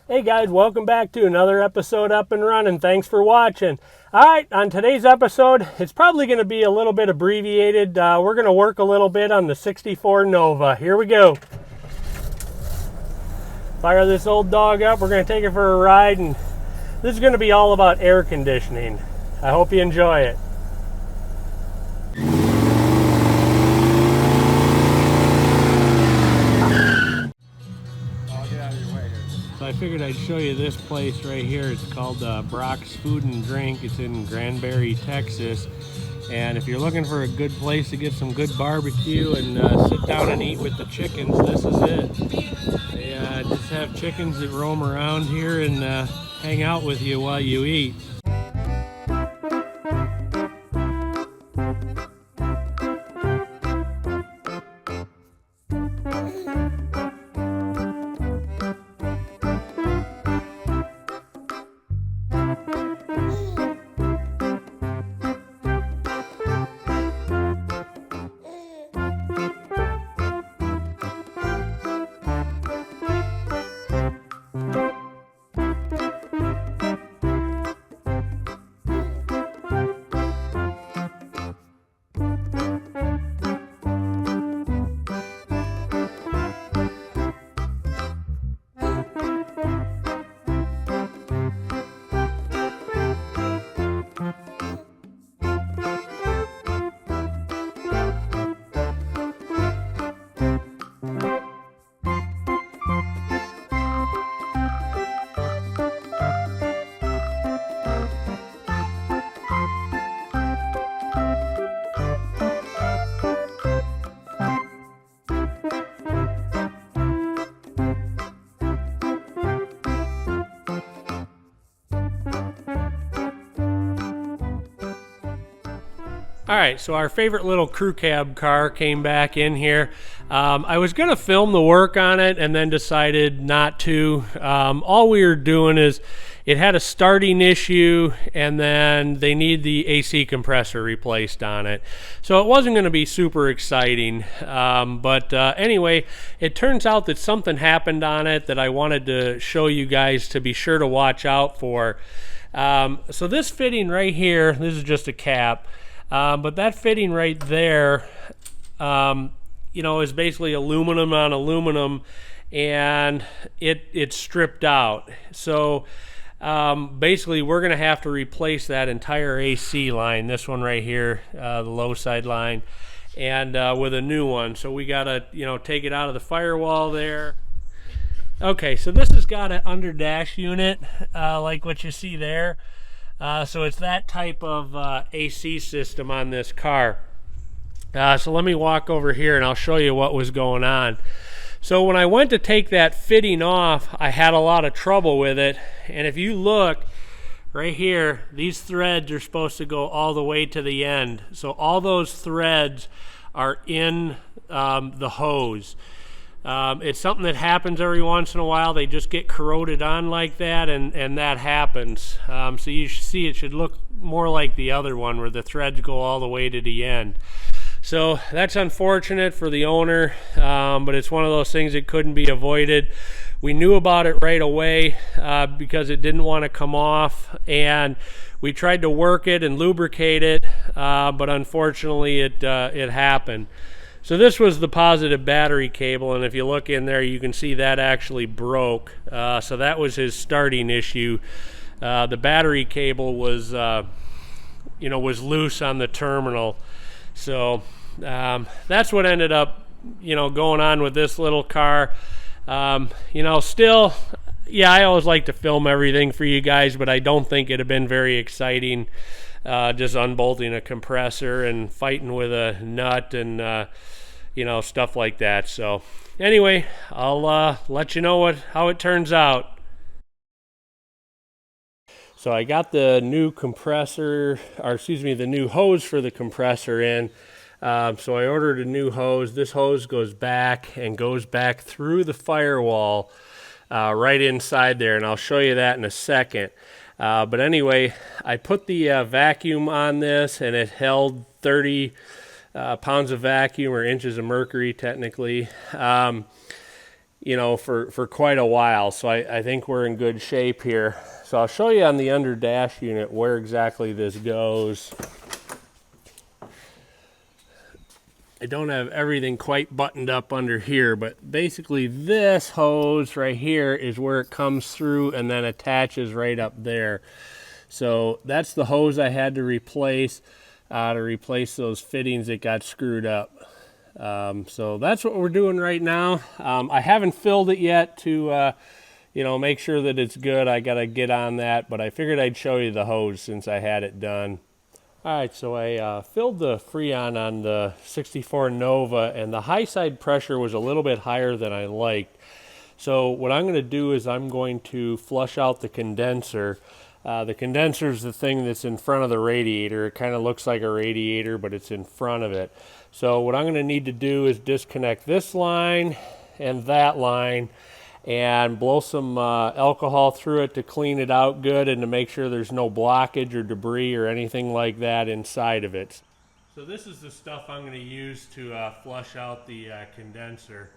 Hey guys, welcome back to another episode Up and Running. Thanks for watching. Alright, on today's episode, it's probably going to be a little bit abbreviated. We're going to work a little bit on the 64 Nova. Here we go. Fire this old dog up. We're going to take it for a ride, and this is going to be all about air conditioning. I hope you enjoy it. So I figured I'd show you this place right here. It's called Brock's Food and Drink. It's in Granbury, Texas. And if you're looking for a good place to get some good barbecue and sit down and eat with the chickens, this is it. They just have chickens that roam around here and hang out with you while you eat. Alright, so our favorite little crew cab car came back in here. I was going to film the work on it and then decided not to. All we were doing is it had a starting issue and then they need the AC compressor replaced on it. So it wasn't going to be super exciting. But anyway, it turns out that something happened on it that I wanted to show you guys to be sure to watch out for. So this fitting right here, this is just a cap. But that fitting right there, is basically aluminum on aluminum, and it's stripped out. So basically, we're going to have to replace that entire AC line, this one right here, the low side line, and with a new one. So we got to, take it out of the firewall there. Okay, so this has got an under dash unit, like what you see there. So it's that type of AC system on this car. So let me walk over here and I'll show you what was going on. So when I went to take that fitting off, I had a lot of trouble with it. And if you look right here, these threads are supposed to go all the way to the end. So all those threads are in the hose. It's something that happens every once in a while. They just get corroded on like that, and that happens. So you see it should look more like the other one where the threads go all the way to the end. So that's unfortunate for the owner, but it's one of those things that couldn't be avoided. We knew about it right away because it didn't want to come off, and we tried to work it and lubricate it, but unfortunately it happened. So this was the positive battery cable, and if you look in there, you can see that actually broke. So that was his starting issue. The battery cable was, was loose on the terminal. So that's what ended up, going on with this little car. Still, yeah, I always like to film everything for you guys, but I don't think it'd have been very exciting. Just unbolting a compressor and fighting with a nut and stuff like that. So anyway, I'll let you know how it turns out. So I got the new compressor, the new hose for the compressor in. So I ordered a new hose. This hose goes back through the firewall right inside there, and I'll show you that in a second. But anyway, I put the vacuum on this, and it held 30 pounds of vacuum, or inches of mercury technically. you know, for quite a while. So I think we're in good shape here. So I'll show you on the under dash unit where exactly this goes. I don't have everything quite buttoned up under here, but basically this hose right here is where it comes through and then attaches right up there. So that's the hose I had to replace those fittings that got screwed up. So that's what we're doing right now. I haven't filled it yet to make sure that it's good. I gotta get on that, but I figured I'd show you the hose since I had it done. All right, so I filled the Freon on the 64 Nova, and the high side pressure was a little bit higher than I liked. So what I'm going to do is I'm going to flush out the condenser. The condenser is the thing that's in front of the radiator. It kind of looks like a radiator, but it's in front of it. So what I'm going to need to do is disconnect this line and that line and blow some alcohol through it to clean it out good and to make sure there's no blockage or debris or anything like that inside of it. So this is the stuff I'm going to use to flush out the condenser.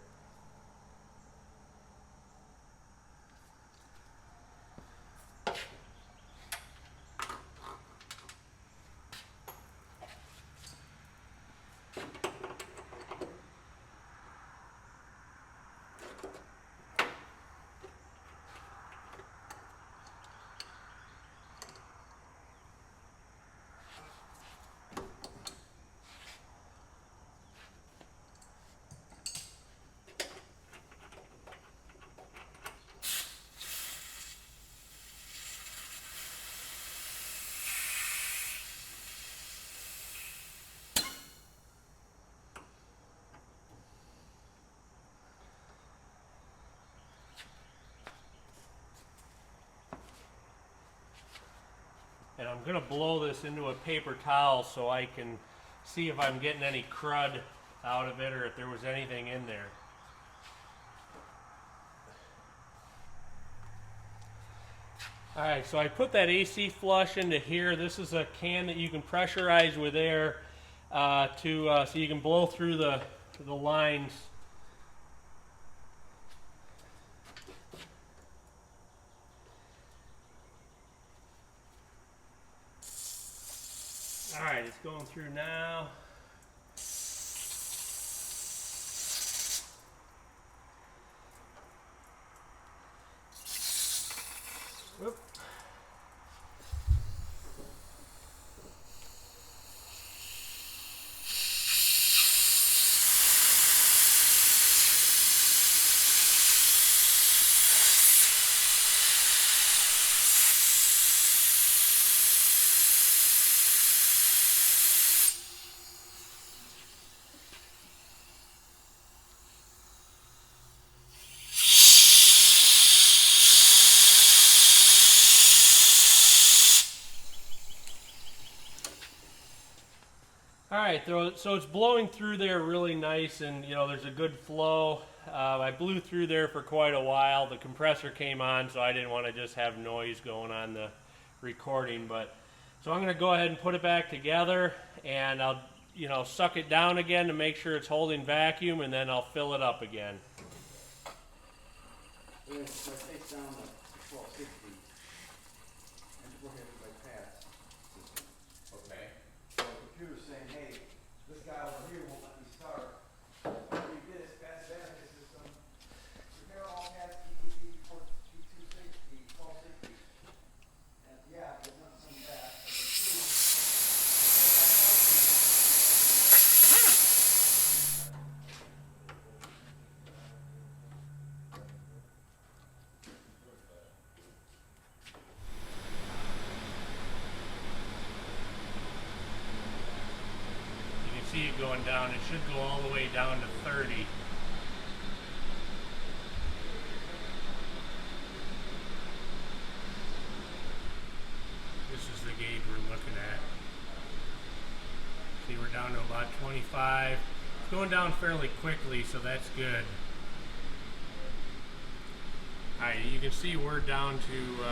And I'm going to blow this into a paper towel so I can see if I'm getting any crud out of it or if there was anything in there. Alright, so I put that AC flush into here. This is a can that you can pressurize with air so you can blow through the lines. All right, it's going through now. Whoop. Alright, so it's blowing through there really nice, and there's a good flow. I blew through there for quite a while. The compressor came on, so I didn't want to just have noise going on the recording. So I'm going to go ahead and put it back together, and I'll suck it down again to make sure it's holding vacuum, and then I'll fill it up again. See it going down. It should go all the way down to 30. This is the gauge we're looking at. See, we're down to about 25. It's going down fairly quickly, so that's good. Alright, you can see we're down to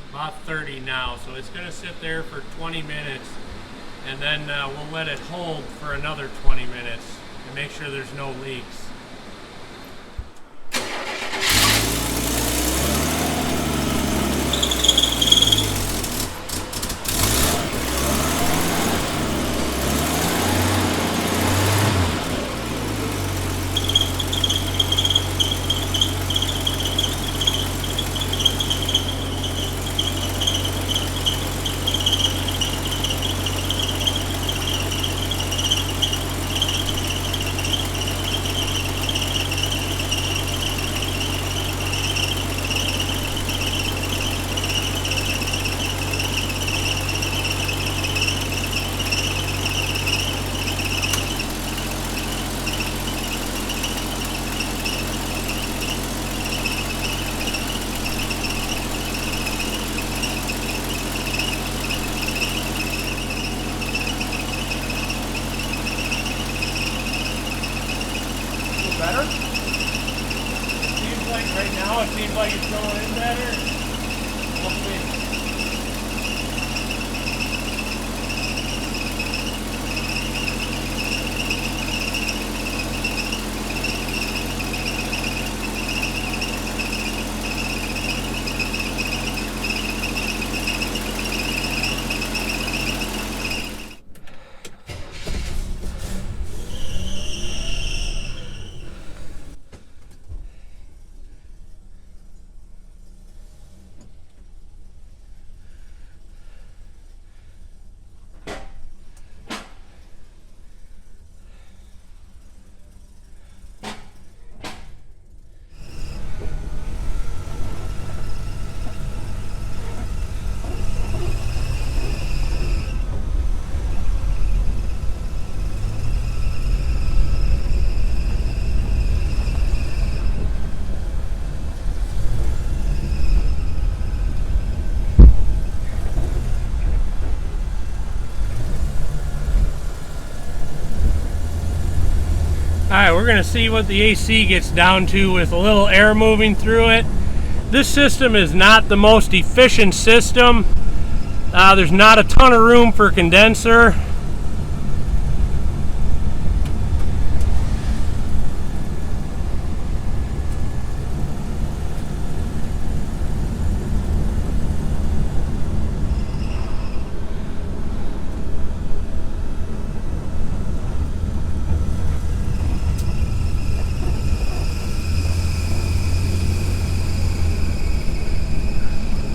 about 30 now, so it's going to sit there for 20 minutes. And then we'll let it hold for another 20 minutes and make sure there's no leaks. Seems like it's going in better. We'll see. Alright, we're going to see what the AC gets down to with a little air moving through it. This system is not the most efficient system. There's not a ton of room for condenser.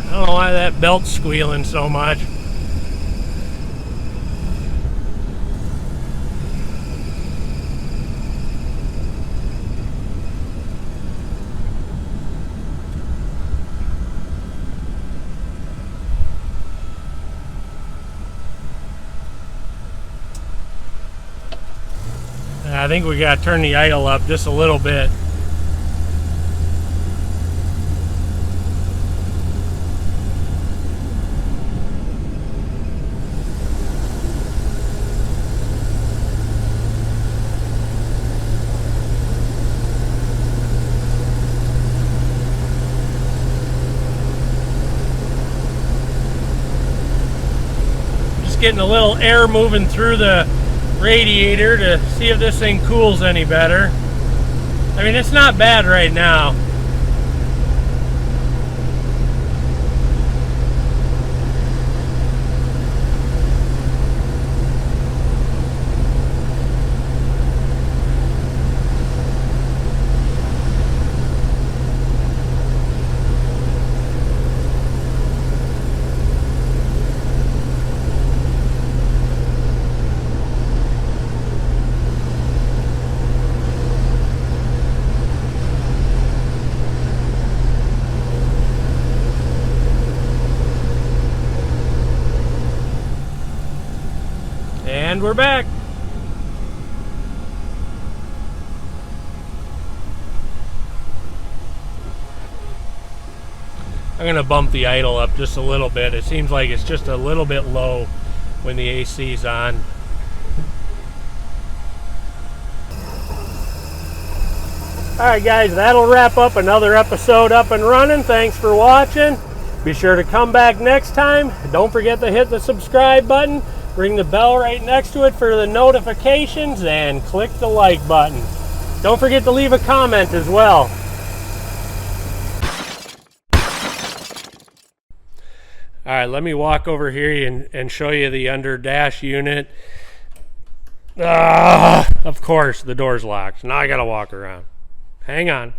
I don't know why that belt's squealing so much. I think we got to turn the idle up just a little bit. Getting a little air moving through the radiator to see if this thing cools any better. I mean, it's not bad right now. And we're back. I'm going to bump the idle up just a little bit. It seems like it's just a little bit low when the AC's on. Alright guys, that'll wrap up another episode Up and Running. Thanks for watching. Be sure to come back next time. Don't forget to hit the subscribe button. Ring the bell right next to it for the notifications and click the like button. Don't forget to leave a comment as well. Alright, let me walk over here and show you the under dash unit. Of course, the door's locked. Now I gotta walk around. Hang on.